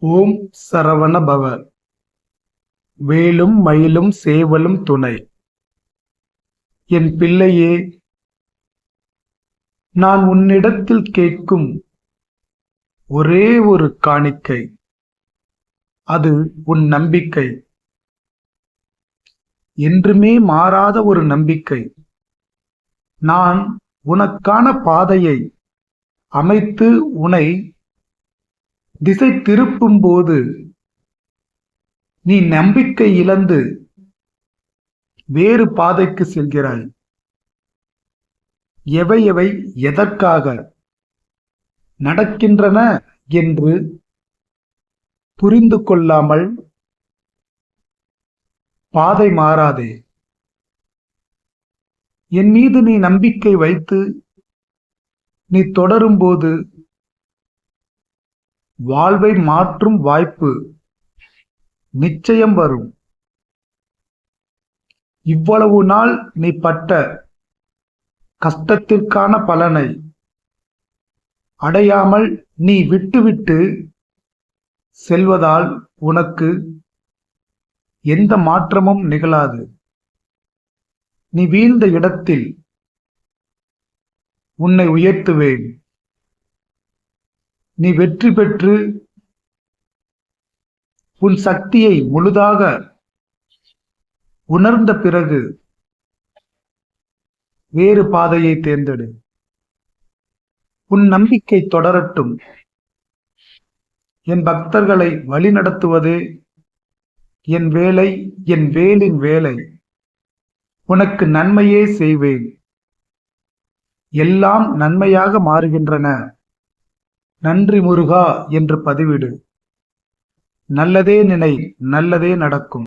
ஓம் சரவண பவ. வேலும் மயிலும் சேவலும் துணை. என் பிள்ளையே, நான் உன்னிடத்தில் கேட்கும் ஒரே ஒரு காணிக்கை, அது உன் நம்பிக்கை. என்றுமே மாறாத ஒரு நம்பிக்கை. நான் உனக்கான பாதையை அமைத்து உன்னை திசை திருப்பும் போது நீ நம்பிக்கை இழந்து வேறு பாதைக்கு செல்கிறாய். எவை எவை எதற்காக நடக்கின்றன என்று புரிந்து கொள்ளாமல் பாதை மாறாதே. என் மீது நீ நம்பிக்கை வைத்து நீ தொடரும்போது வாழ்வை மாற்றும் வாய்ப்பு நிச்சயம் வரும். இவ்வளவு நாள் நீ பட்ட கஷ்டத்திற்கான பலனை அடையாமல் நீ விட்டுவிட்டு செல்வதால் உனக்கு எந்த மாற்றமும் நிகழாது. நீ வீழ்ந்த இடத்தில் உன்னை உயர்த்துவேன். நீ வெற்றி பெற்று உன் சக்தியை முழுதாக உணர்ந்த பிறகு வேறு பாதையை தேர்ந்தெடு. உன் நம்பிக்கை தொடரட்டும். என் பக்தர்களை வழிநடத்துவதே என் வேலை, என் வேலின் வேலை. உனக்கு நன்மையே செய்வேன். எல்லாம் நன்மையாக மாறுகின்றன. நன்றி முருகா என்று பதிவிடு. நல்லதே நினை, நல்லதே நடக்கும்.